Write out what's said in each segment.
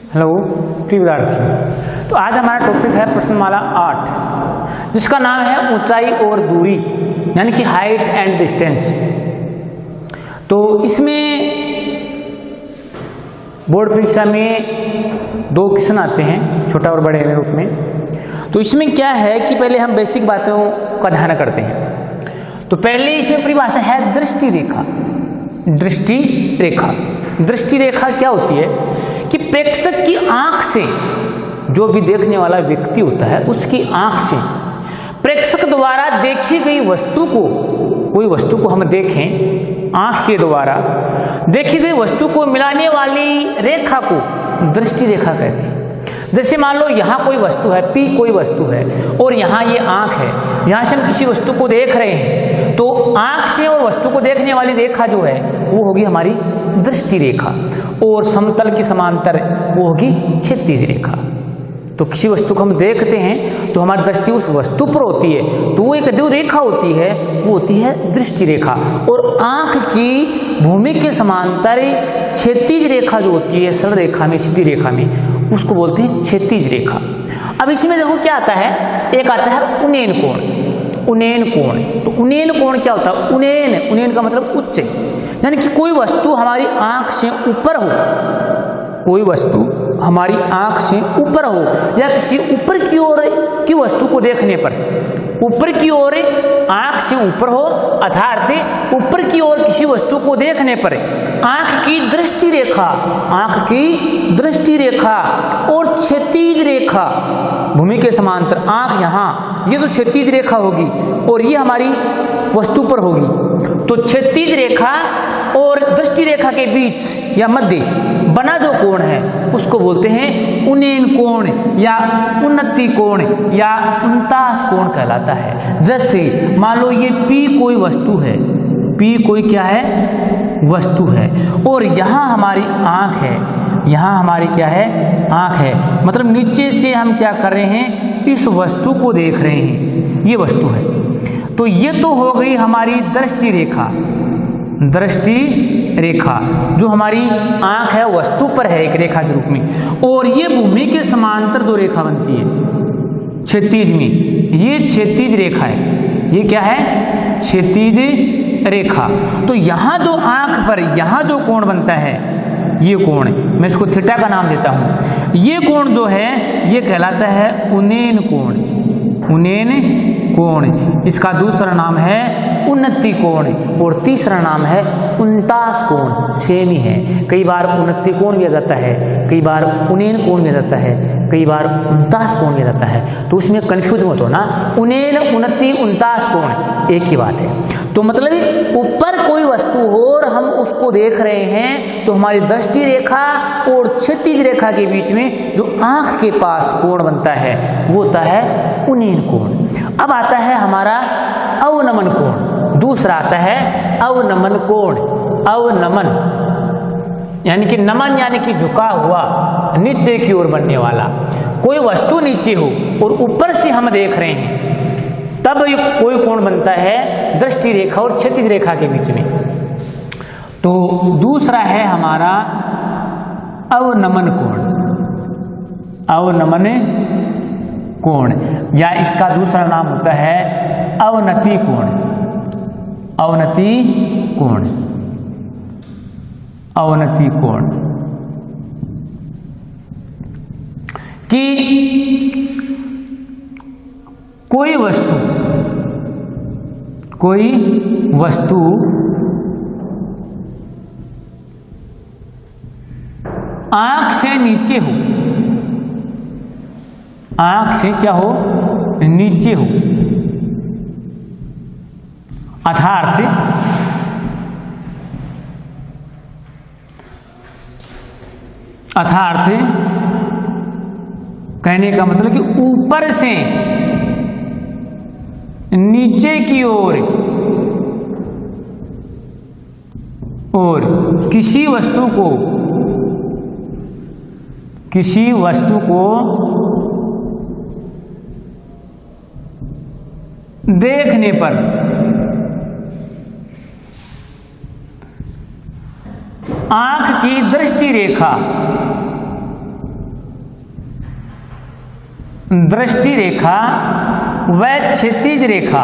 Hello प्रिय विद्यार्थी, तो आज हमारा टॉपिक है प्रश्नमाला 8 जिसका नाम है ऊंचाई और दूरी यानी कि हाइट एंड डिस्टेंस। तो इसमें बोर्ड परीक्षा में 2 क्वेश्चन आते हैं, छोटा और बड़े रूप में। तो इसमें क्या है कि पहले हम बेसिक बातों का ध्यान करते हैं। तो पहले इसमें परिभाषा है दृष्टि रेखा। दृष्टि रेखा, दृष्टि रेखा क्या होती है कि प्रेक्षक की आंख से, जो भी देखने वाला व्यक्ति होता है उसकी आंख से प्रेक्षक द्वारा देखी गई वस्तु को, कोई वस्तु को हम देखें आंख के द्वारा देखी गई वस्तु को मिलाने वाली रेखा को दृष्टि रेखा कहते हैं। जैसे मान लो यहाँ कोई वस्तु है, P कोई वस्तु है और यहाँ ये आंख है, यहाँ से हम किसी वस्तु को देख रहे हैं, तो आंख से और वस्तु को देखने वाली रेखा जो है वो होगी हमारी दृष्टि रेखा, और समतल की समांतर वो होगी क्षैतिज रेखा। तो किसी वस्तु को हम देखते हैं तो हमारी दृष्टि उस वस्तु पर होती है, तो वो एक जो रेखा होती है वो होती है दृष्टि रेखा। और आंख की भूमि के समांतर क्षैतिज रेखा जो होती है सरल रेखा में, सीधी रेखा में, उसको बोलते हैं क्षैतिज रेखा। अब इसमें देखो क्या आता है, एक आता है उन्नयन कोण। उन्नयन कोण, तो उन्नयन कोण क्या होता है? उन्नयन, उन्नयन का मतलब उच्च, यानी कि कोई वस्तु हमारी आंख से ऊपर हो, कोई वस्तु हमारी आंख से ऊपर हो या किसी ऊपर की ओर की वस्तु को देखने पर, ऊपर की ओर आंख से ऊपर हो अर्थात ऊपर की ओर किसी वस्तु को देखने पर आंख की दृष्टि रेखा, आंख की दृष्टि रेखा और क्षैतिज रेखा भूमि के समांतर, आंख यहाँ, ये तो क्षैतिज रेखा होगी और ये हमारी वस्तु पर होगी। तो क्षैतिज रेखा और दृष्टि रेखा के बीच या मध्य बना जो कोण है उसको बोलते हैं उन्नयन कोण या उन्नति कोण या उनतास कोण कहलाता है। जैसे मान लो ये P कोई वस्तु है, P कोई क्या है? वस्तु है, और यहाँ हमारी आंख है, यहाँ हमारी क्या है? आंख है। मतलब नीचे से हम क्या कर रहे हैं? इस वस्तु को देख रहे हैं, ये वस्तु है। तो ये तो हो गई हमारी दृष्टि रेखा, दृष्टि रेखा जो हमारी आंख है वस्तु पर है एक रेखा के रूप में, और ये भूमि के समांतर जो रेखा बनती है क्षैतिज में, ये क्षैतिज रेखा है। ये क्या है? क्षैतिज रेखा। तो यहाँ जो आंख पर यहाँ जो कोण बनता है, ये कोण, मैं इसको थीटा का नाम देता हूँ, ये कोण जो है ये कहलाता है उन्नयन कोण। उन्नयन कोण, इसका दूसरा नाम है उन्नति कोण और तीसरा नाम है उनतास कोण। सेम ही है, कई बार उन्नति कोण भी आ जाता है, कई बार उन्नयन कोण भी आ जाता है, कई बार उनतास कोण भी आ जाता है। तो उसमें कंफ्यूज मत होना, उन्नयन उन्नति उनतास कोण एक ही बात है। तो मतलब ऊपर कोई वस्तु हो और हम उसको देख रहे हैं तो हमारी दृष्टि रेखा और क्षैतिज रेखा के बीच में जो आंख के पास कोण बनता है वो होता है उन्नयन कोण। अब आता है हमारा अवनमन कोण, दूसरा आता है अवनमन कोण। अवनमन यानी कि नमन यानी कि झुका हुआ, नीचे की ओर बनने वाला। कोई वस्तु नीचे हो और ऊपर से हम देख रहे हैं तब कोई कोण बनता है दृष्टि रेखा और क्षैतिज रेखा के बीच में। तो दूसरा है हमारा अवनमन कोण। अवनमन कोण या इसका दूसरा नाम होता है अवनति कोण। अवनति कोण, अवनति कोण कि कोई वस्तु आंख से नीचे हो, आंख से क्या हो? नीचे हो, अर्थात कहने का मतलब कि ऊपर से नीचे की ओर और किसी वस्तु को देखने पर आंख की दृष्टि रेखा दृष्टि रेखा व क्षैतिज रेखा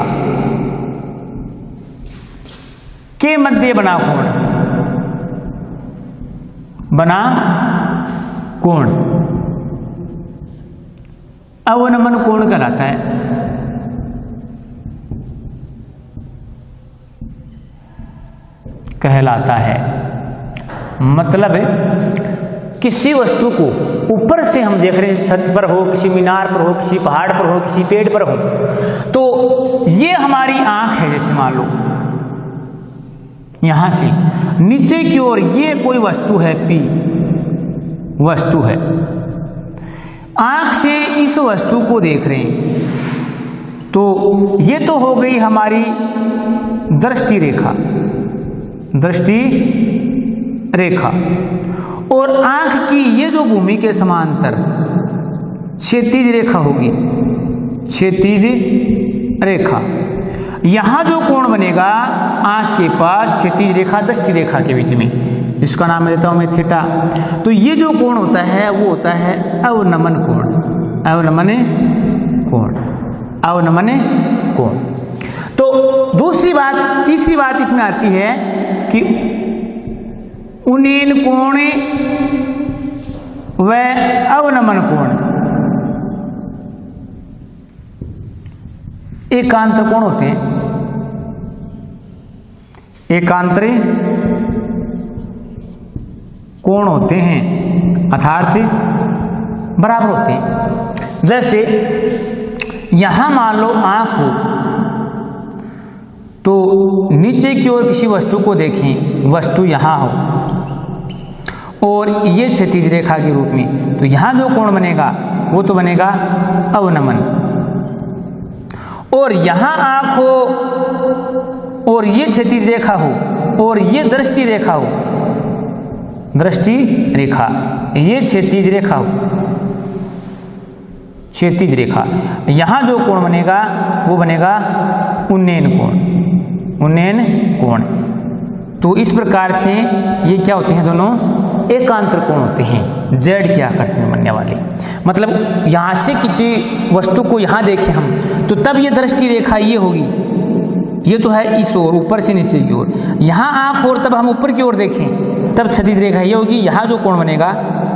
के मध्य बना कोण, बना कोण अवनमन कोण कहलाता है। कहलाता है मतलब किसी वस्तु को ऊपर से हम देख रहे हैं, छत पर हो, किसी मीनार पर हो, किसी पहाड़ पर हो, किसी पेड़ पर हो, तो ये हमारी आंख है। जैसे मान लो यहां से नीचे की ओर ये कोई वस्तु है, P वस्तु है, आंख से इस वस्तु को देख रहे हैं, तो ये तो हो गई हमारी दृष्टि रेखा, दृष्टि रेखा। और आंख की ये जो भूमि के समांतर क्षैतिज रेखा होगी, क्षैतिज रेखा, यहां जो कोण बनेगा आंख के पास क्षैतिज रेखा दृष्टि रेखा के बीच में, इसका नाम देता हूं मैं थीटा। तो ये जो कोण होता है वो होता है अवनमन कोण, अवनमन कोण, अवनमन कोण। तो दूसरी बात, तीसरी बात इसमें आती है कि उन्नयन कोण व अवनमन कोण एकांतर कोण होते हैं, एकांतरी कोण होते हैं, अर्थात बराबर होते हैं। जैसे यहां मान लो आंख हो, तो नीचे की ओर किसी वस्तु को देखें, वस्तु यहां हो और ये क्षैतिज रेखा के रूप में, तो यहां जो कोण बनेगा वो तो बनेगा अवनमन। और यहां आंख हो और ये क्षैतिज रेखा हो और ये दृष्टि रेखा हो, दृष्टि रेखा, ये क्षैतिज रेखा हो, क्षैतिज रेखा, यहां जो कोण बनेगा वो बनेगा उन्नयन कोण, उन्नयन कोण। तो इस प्रकार से ये क्या होते हैं, दोनों एकांतर कोण होते हैं, जेड की आकृति में बनने वाले। मतलब यहां से किसी वस्तु को यहां देखें हम, तो तब ये दृष्टि रेखा ये होगी, ये तो है इस ओर, ऊपर से नीचे की ओर, यहां आंख और तब हम ऊपर की ओर देखें तब क्षैतिज रेखा ये होगी, यहां जो कोण बनेगा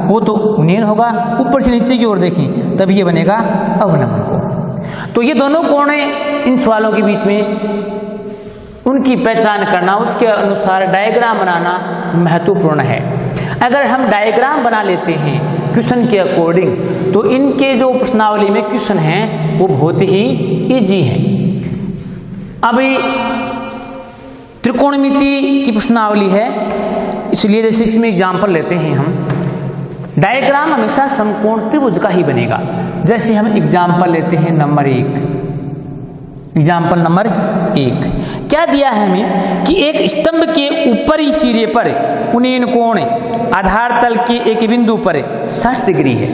वो तो उन्नयन होगा, ऊपर से नीचे की ओर देखें तब ये बनेगा अवनमन कोण। तो ये दोनों कोण इन सवालों के बीच में उनकी पहचान करना, उसके अनुसार डायग्राम बनाना महत्वपूर्ण है। अगर हम डायग्राम बना लेते हैं क्वेश्चन के अकॉर्डिंग, तो इनके जो प्रश्नावली में क्वेश्चन हैं वो बहुत ही इजी हैं। अभी त्रिकोणमिति की प्रश्नावली है, इसलिए जैसे इसमें एग्जाम्पल लेते हैं हम, डायग्राम हमेशा समकोण त्रिभुज का ही बनेगा। जैसे हम एग्जाम्पल लेते हैं नंबर 1, एग्जाम्पल नंबर 1 क्या दिया है हमें कि एक स्तंभ के ऊपरी सिरे पर उन्नयन कोण आधार तल के एक बिंदु पर 60 डिग्री है।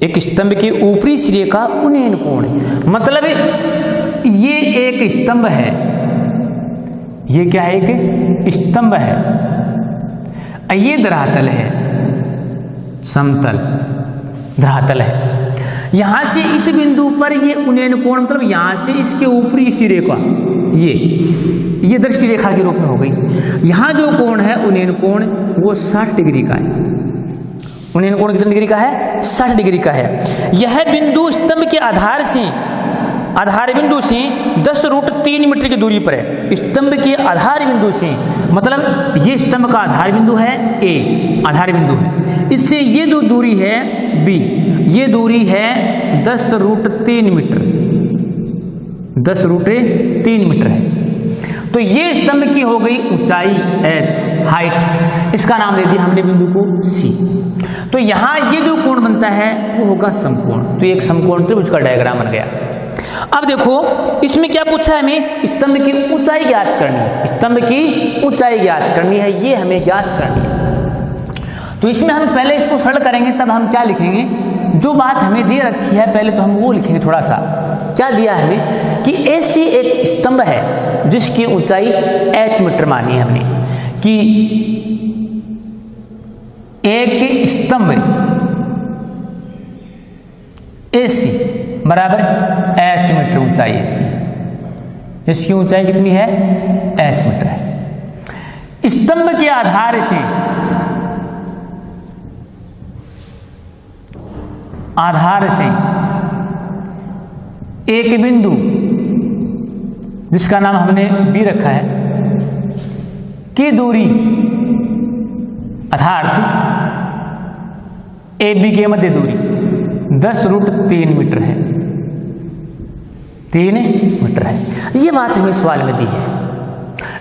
एक स्तंभ के ऊपरी सिरे का उन्नयन कोण, मतलब ये एक स्तंभ है, ये क्या है, एक स्तंभ है, ये धरातल है, समतल धरातल है। यहां से इस बिंदु पर ये उन्नयन कोण, मतलब यहां से इसके ऊपरी सिरे का ये दृष्टि रेखा के रूप में हो गई। यहां जो कोण है उन्नयन कोण वो 60 डिग्री का है। उन्नयन कोण कितने डिग्री का है, 60 डिग्री का है। यह बिंदु स्तंभ के आधार बिंदु से 10√3 मीटर की दूरी पर है। स्तंभ के आधार बिंदु से, मतलब ये स्तंभ का आधार बिंदु है A, आधार बिंदु है, इससे ये जो दूरी है B, ये दूरी है 10√3 मीटर, 10√3 मीटर है। तो ये स्तंभ की हो गई ऊंचाई h, हाइट, इसका नाम दे दिया हमने बिंदु को C। तो यहां ये जो कोण बनता है वो होगा समकोण। तो एक समकोण त्रिभुज का डायग्राम बन गया। अब देखो इसमें क्या पूछा है हमें, स्तंभ की ऊंचाई ज्ञात करनी है, स्तंभ की ऊंचाई ज्ञात करनी है, ये हमें ज्ञात करनी है। तो इसमें हम पहले इसको सरल करेंगे, तब हम क्या लिखेंगे, जो बात हमें दे रखी है पहले तो हम वो लिखेंगे। थोड़ा सा क्या दिया है हमें कि ऐसी एक स्तंभ है जिसकी ऊंचाई h मीटर मानी है हमने, कि एक स्तंभ AC बराबर h मीटर ऊंचाई है इसकी ऊंचाई कितनी है? h मीटर है। स्तंभ के आधार से एक बिंदु जिसका नाम हमने B रखा है की दूरी अर्थात AB के मध्य दूरी 10√3 मीटर है। 3 मीटर है। ये बात हमें सवाल में दी है,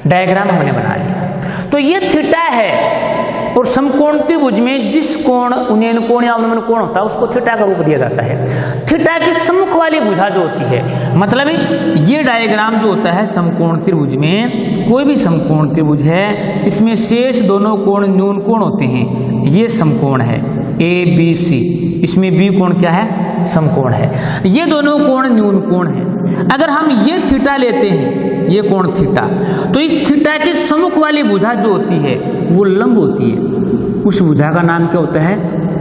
डायग्राम हमने बना लिया। तो ये थीटा है और समकोण त्रिभुज में जिस कोण उन्नयन कोण या अवनमन कोण होता है उसको थीटा का रूप दिया जाता है। थीटा की सम्मुख वाली भुजा जो होती है, मतलब ये डायग्राम जो होता है समकोण त्रिभुज में, कोई भी समकोण त्रिभुज है इसमें शेष दोनों कोण न्यून कोण होते हैं। ये समकोण है ABC, इसमें B कोण क्या है? समकोण है। ये दोनों कोण न्यून कोण है। अगर हम ये थीटा लेते हैं, ये कोण थीटा, तो इस थीटा के सम्मुख वाली भुजा जो होती है वो लंब होती है। उस भुजा का नाम क्या होता है?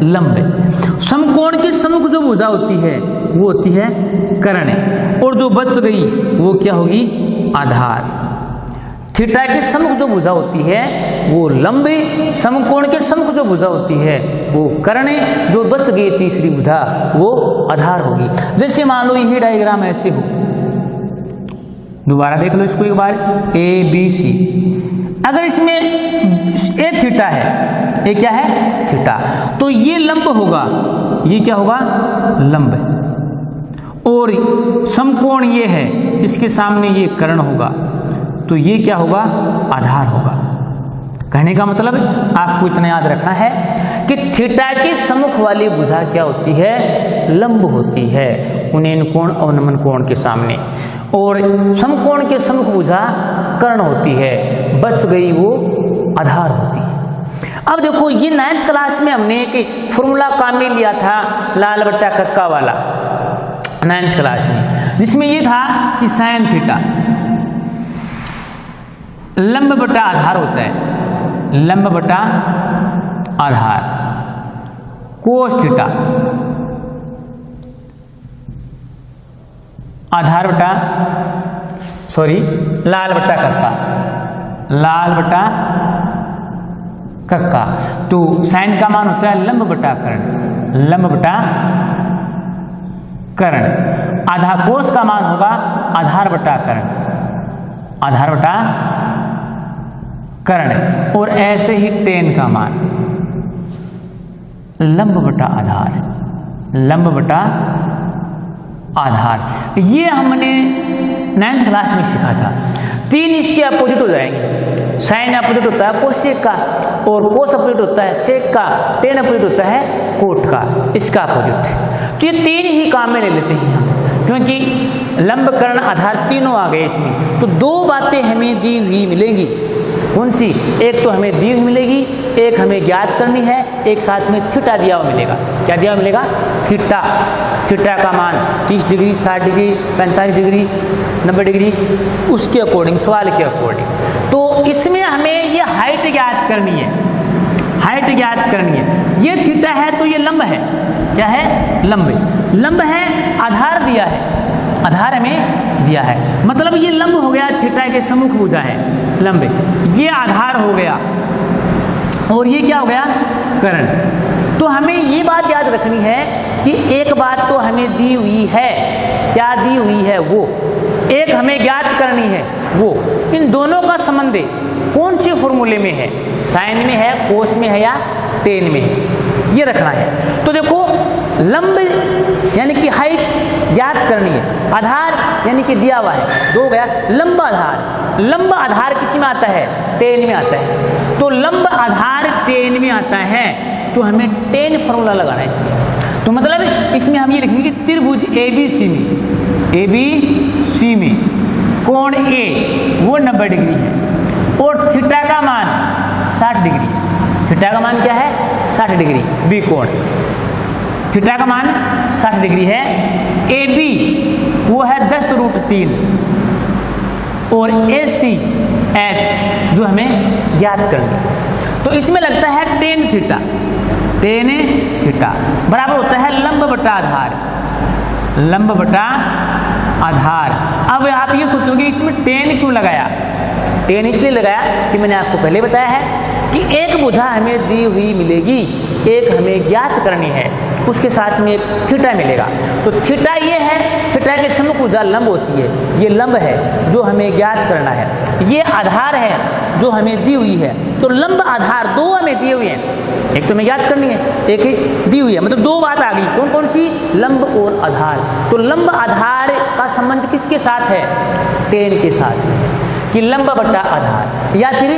लंब। समकोण के सम्मुख जो भुजा होती है वो होती है कर्ण, और जो बच गई वो क्या होगी? आधार। थीटा के सम्मुख जो भुजा होती है वो लंब, समकोण के सम्मुख जो भुजा होती है वो कर्ण, जो बच गई तीसरी भुजा वो आधार होगी। जैसे मान लो यही डायग्राम ऐसे हो, दोबारा देख लो इसको एक बार, ABC। अगर इसमें ए थीटा है, ये क्या है? थीटा, तो ये लंब होगा, ये क्या होगा? लंब। और समकोण ये है, इसके सामने ये कर्ण होगा, तो ये क्या होगा? आधार होगा। कहने का मतलब आपको इतना याद रखना है कि थीटा की सम्मुख वाली भुजा क्या होती है? लंब होती है उन्नयन कोण अवनमन कोण के सामने, और समकोण के सम्मुख भुजा कर्ण होती है, बच गई वो आधार होती है। अब देखो ये 9th क्लास में हमने एक फॉर्मूला काम में लिया था लाल बट्टा कक्का वाला 9th क्लास में, जिसमें ये था कि साइन थीटा लंब बटा आधार होता है, लंब बटा आधार, कोस थीटा आधार बटा लाल बटा कक्का, लाल बटा कक्का। तो साइन का मान होता है लंब बटा कर्ण, लंब बटा कर्ण। आधा कोस का मान होगा आधार बटा कर्ण, आधार बटा कर्ण। और ऐसे ही टेन का मान लंब बटा आधार, लंब बटा आधार। ये हमने 9th क्लास में सीखा था। 3 इसके अपोजिट हो जाएंगे। साइन अपोजिट होता है कोसेक का, और कोस अपोजिट होता है सेक का, टेन अपोजिट होता है कोट का, इसका अपोजिट। तो ये 3 ही काम में ले लेते हैं हम, क्योंकि लंब कर्ण आधार तीनों आ गए इसमें। तो 2 बातें हमें दी हुई मिलेंगी। कौन सी? एक तो हमें दी हुई मिलेगी, एक हमें ज्ञात करनी है, एक साथ में थीटा दिया हुआ मिलेगा। क्या दिया हुआ मिलेगा? थीटा। थीटा का मान 30 डिग्री, 60 डिग्री, 45 डिग्री, 90 डिग्री, उसके अकॉर्डिंग, सवाल के अकॉर्डिंग। तो इसमें हमें ये हाइट ज्ञात करनी है, हाइट ज्ञात करनी है। ये थीटा है तो ये लंब है, क्या है? लंब। लंब है, आधार दिया है, आधार हमें दिया है, मतलब ये लंब हो गया, थीटा के सम्मुख भुजा है लंब, ये आधार हो गया, और ये क्या हो गया? कर्ण। तो हमें ये बात याद रखनी है कि एक बात तो हमें दी हुई है, क्या दी हुई है? वो एक हमें ज्ञात करनी है, वो इन दोनों का संबंध कौन से फॉर्मूले में है? साइन में है, कोस में है, या टेन में है? ये रखना है। तो देखो लंब यानी कि हाइट ज्ञात करनी है, आधार यानी कि दिया हुआ है, 2 गया। लंब आधार, लंब आधार किसी में आता है? टेन में आता है। तो लंब आधार टेन में आता है, तो हमें टेन फॉर्मूला लगाना है इसमें। तो मतलब इसमें हम ये लिखेंगे कि त्रिभुज ABC में कोण A वो 90 डिग्री है, और थीटा का मान 60 डिग्री है। थीटा का मान क्या है? 60 डिग्री। B कोण, थीटा का मान 60 डिग्री है। AB वो है 10√3, और AC H जो हमें ज्ञात करनी। तो इसमें लगता है टेन थीटा, टेन थीटा बराबर होता है लंब बटा आधार, लंब बटा आधार। अब आप ये सोचोगे इसमें tan क्यों लगाया? tan इसलिए लगाया कि मैंने आपको पहले बताया है कि एक भुजा हमें दी हुई मिलेगी, एक हमें ज्ञात करनी है, उसके साथ में एक थीटा मिलेगा। तो थीटा ये है, थीटा के सम्मुख भुजा लंब होती है, ये लंब है जो हमें ज्ञात करना है, ये आधार है जो हमें दी हुई है। तो लंब आधार दो हमें दिए हुए हैं, एक तो हमें ज्ञात करनी है, एक ही दी हुई है, मतलब दो बात आ गई। कौन कौन सी? लंब और आधार। तो लंब आधार का संबंध किसके साथ है? tan के साथ है कि लंब बटा आधार, या फिर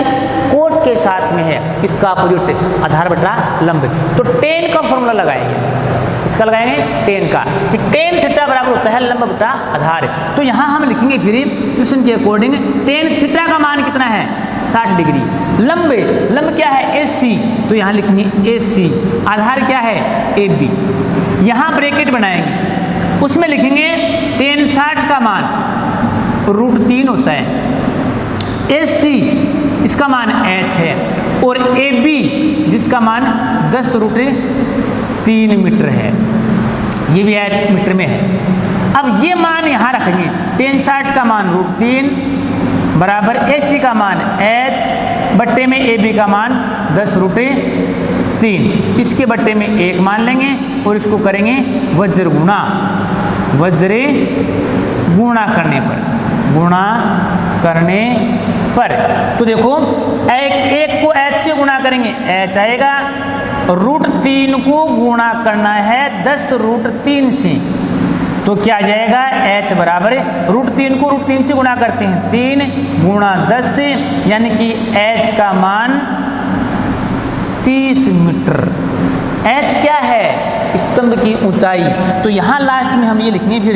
कोट के साथ में है, इसका अपोजिट आधार बटा लंब। तो tan का फॉर्मूला लगाएंगे, इसका लगाएंगे tan का, कि tan थीटा बराबर होता है लंब बटा आधार। तो यहाँ हम लिखेंगे फिर क्वेश्चन के अकॉर्डिंग tan थीटा का मान कितना है? 60 डिग्री। लंब क्या है? AC, तो यहाँ लिखेंगे AC। आधार क्या है? AB। यहाँ ब्रैकेट बनाएंगे, उसमें लिखेंगे tan 60 का मान √3 होता है, AC इसका मान h है, और AB जिसका मान 10√3 मीटर है, ये भी h मीटर में है। अब ये मान यहाँ रखेंगे, tan 60 का मान √3 बराबर AC का मान h बट्टे में AB का मान 10√3, इसके बट्टे में 1 मान लेंगे और इसको करेंगे वज्र गुणा करने पर। तो देखो एक को h से गुणा करेंगे, h आएगा, √3 को गुणा करना है 10√3 से, तो क्या आ जाएगा? h बराबर √3 को √3 से गुणा करते हैं, 3 गुणा 10 से, यानी कि h का मान 30 मीटर। h क्या है? स्तंभ की ऊंचाई। तो यहाँ लास्ट में हम ये लिखेंगे फिर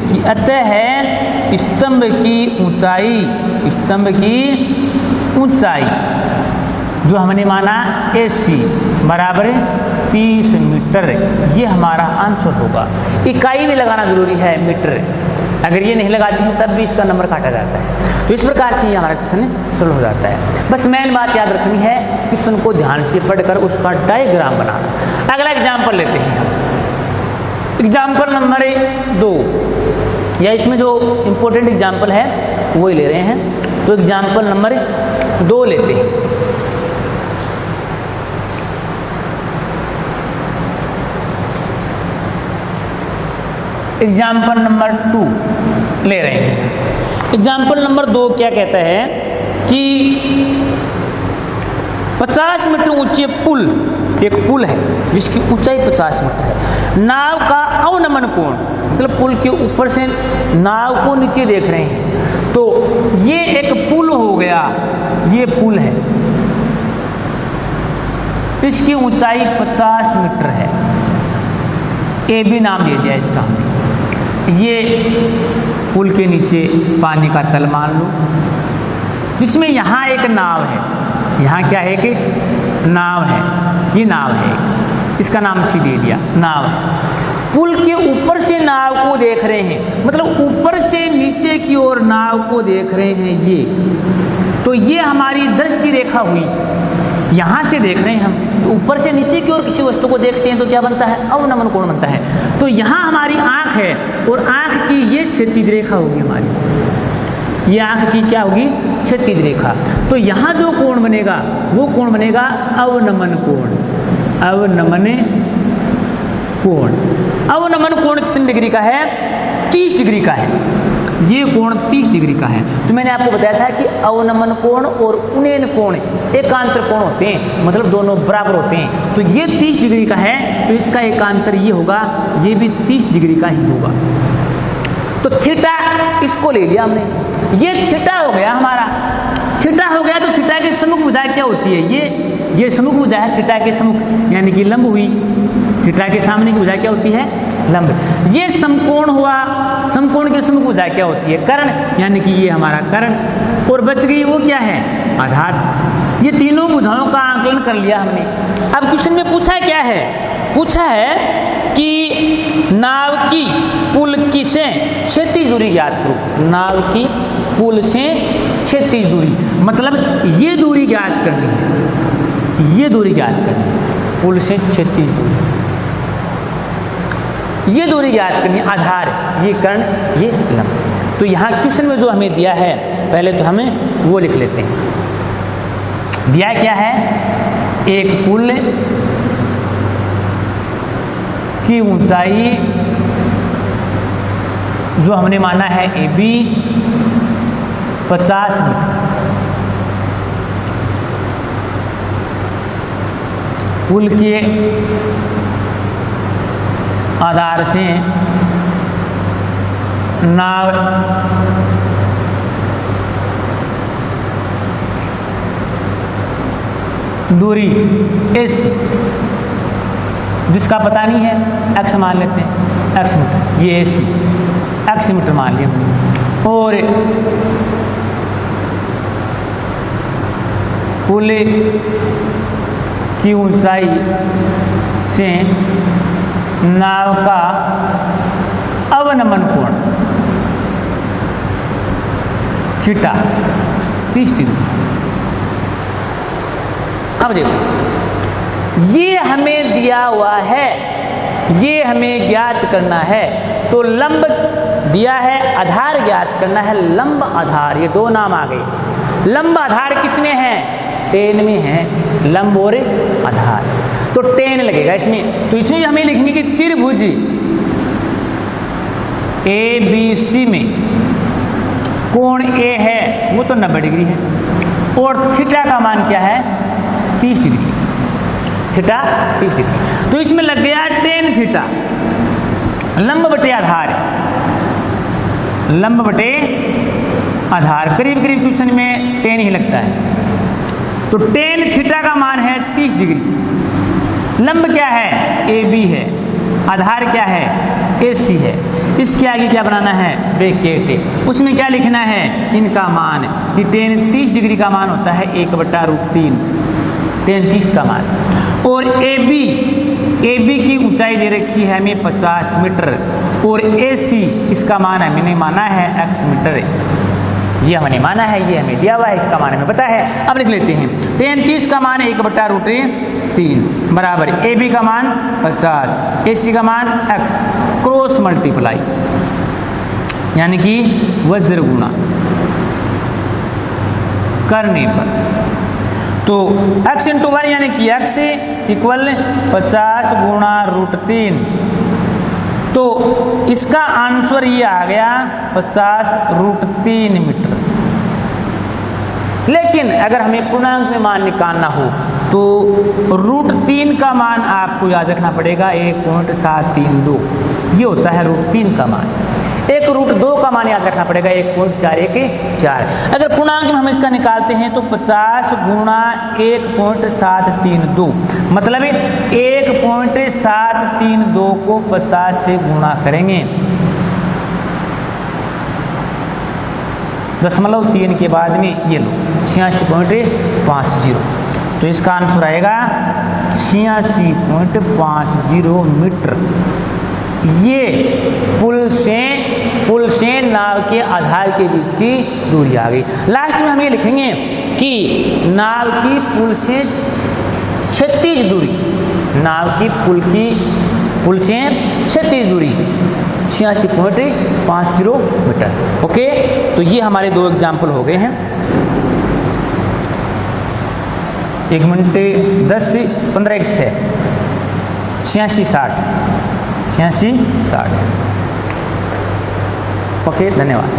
कि अतः है स्तंभ की ऊंचाई जो हमने माना AC बराबर 30 मीटर, ये हमारा आंसर होगा। इकाई में लगाना जरूरी है मीटर, अगर ये नहीं लगाते हैं तब भी इसका नंबर काटा जाता है। तो इस प्रकार से ये हमारा क्वेश्चन सॉल्व हो जाता है। बस मेन बात याद रखनी है, क्वेश्चन को ध्यान से पढ़कर उसका डायग्राम बनाना। अगला एग्जाम्पल लेते हैं हम, एग्जाम्पल नंबर 2, या इसमें जो इम्पोर्टेंट एग्जाम्पल है वो ही ले रहे हैं। तो एग्जाम्पल नंबर 2 लेते हैं। एग्जाम्पल नंबर 2 ले रहे हैं। एग्जाम्पल नंबर 2 क्या कहता है कि 50 मीटर ऊंचे पुल, एक पुल है जिसकी ऊंचाई 50 मीटर है, नाव का अवनमन कोण, मतलब पुल के ऊपर से नाव को नीचे देख रहे हैं, तो ये एक पुल हो गया, ये पुल है, इसकी ऊंचाई 50 मीटर है, AB नाम दे दिया इसका। ये पुल के नीचे पानी का तल मान लो, जिसमें यहाँ एक नाव है, यहाँ क्या है कि नाव है, ये नाव है, इसका नाम C दे दिया, नाव है। पुल के ऊपर से नाव को देख रहे हैं, मतलब ऊपर से नीचे की ओर नाव को देख रहे हैं ये, तो ये हमारी दृष्टि रेखा हुई, यहाँ से देख रहे हैं हम, ऊपर से नीचे की ओर किसी वस्तु को देखते हैं तो क्या बनता है? अवनमन कोण बनता है। तो यहाँ हमारी आँख है और आँख की ये क्षैतिज रेखा होगी हमारी, ये आँख की क्या होगी? क्षैतिज रेखा। तो यहाँ जो कोण बनेगा वो कोण बनेगा अवनमन कोण। अवनमन कोण कितने डिग्री का है? 30 डिग्री का है, ये कोण 30 डिग्री का है। तो मैंने आपको बताया था कि अवनमन कोण और उन्नयन कोण एकांतर कोण होते हैं, मतलब दोनों बराबर होते हैं। तो ये 30 डिग्री का है, तो इसका एकांतर ये होगा, ये भी 30 डिग्री का ही होगा। तो थीटा इसको ले लिया हमने, ये थीटा हो गया हमारा। थीटा हो गया तो थीटा के सम्मुख भुजा क्या होती है? ये सम्मुख भुजा है थीटा के सम्मुख, यानी कि लंब हुई। थीटा के सामने की भुजा क्या होती है? लंब। ये समकोण हुआ, समकोण के सम्मुख भुजा क्या होती है? कर्ण, यानी कि ये हमारा कर्ण। और बच गई वो क्या है? आधार। ये तीनों भुजाओं का आंकलन कर लिया हमने। अब क्वेश्चन में पूछा क्या है? पूछा है कि नाव की पुल की से क्षैतिज दूरी ज्ञात करो। नाव की पुल से क्षैतिज दूरी, मतलब ये दूरी ज्ञात करनी है, ये दूरी ज्ञात करनी है, पुल से क्षैतिज दूरी। ये दूरी ज्ञात करनी है, आधार, ये कर्ण, ये लंब। तो यहाँ क्वेश्चन में जो हमें दिया है, पहले तो हमें वो लिख लेते हैं। दिया क्या है, एक पुल की ऊंचाई जो हमने माना है AB 50 मीटर, पुल के आधार से नाव दूरी इस, जिसका पता नहीं है, x मान लेते हैं, x मीटर, ये AC x मीटर मान लिया, और पुल की ऊंचाई से नाव का अवनमन कोण थीटा 30 डिग्री। अब देखो, ये हमें दिया हुआ है, ये हमें ज्ञात करना है। तो लंब दिया है, आधार ज्ञात करना है, लंब आधार, ये दो नाम आ गए। लंब आधार किसमें है, टेन में है, लंब और आधार, तो टेन लगेगा इसमें। तो इसमें हमें लिखेंगे कि त्रिभुज ABC में कोण A है, वो तो 90 डिग्री है, और थीटा का मान क्या है, 30 डिग्री, थीटा 30 डिग्री। तो इसमें लग गया टेन थीटा, लंब बटे आधार, लंब बटे आधार, करीब करीब क्वेश्चन में टेन ही लगता है। तो टेन थीटा का मान है 30 डिग्री। लंब क्या है, AB है, आधार क्या है, AC है। इसके आगे क्या बनाना है, ब्रैकेट, उसमें क्या लिखना है, इनका मान, कि टेन 30 डिग्री का मान होता है 1/√3, टेन 30 का मान। और AB की ऊंचाई दे रखी है हमें 50 मीटर, और AC इसका मान हमने माना है x मीटर, ये हमने माना है, ये हमें दिया हुआ है, इसका मान हमें पता है। अब लिख लेते हैं, टेन 30 का मान 1/√3 बराबर AB का मान 50, AC का मान x, क्रॉस मल्टीप्लाई, यानी कि वज्र गुणा करने पर, तो x × 1 यानी कि x इक्वल 50 × √3, तो इसका आंसर ये आ गया 50√3 मीटर। लेकिन अगर हमें पूर्णांक में मान निकालना हो तो √3 का मान आपको याद रखना पड़ेगा 1.732, ये होता है √3 का मान। एक √2 का मान याद रखना पड़ेगा 1.414। अगर पूर्णांक में हम इसका निकालते हैं तो 50 × 1.732, मतलब 1.732 को 50 से गुणा करेंगे, 0.3 के बाद में ये लो 86.50, तो इसका आंसर आएगा 86.50 मीटर। ये पुल से नाव के आधार के बीच की दूरी आ गई। लास्ट में हम ये लिखेंगे कि नाव की पुल से क्षैतिज दूरी, नाव की पुल से क्षैतिज दूरी 86.50 मीटर। ओके, तो ये हमारे दो एग्जाम्पल हो गए हैं। 1 मिनट 10 15 1 6 86 60। ओके, धन्यवाद।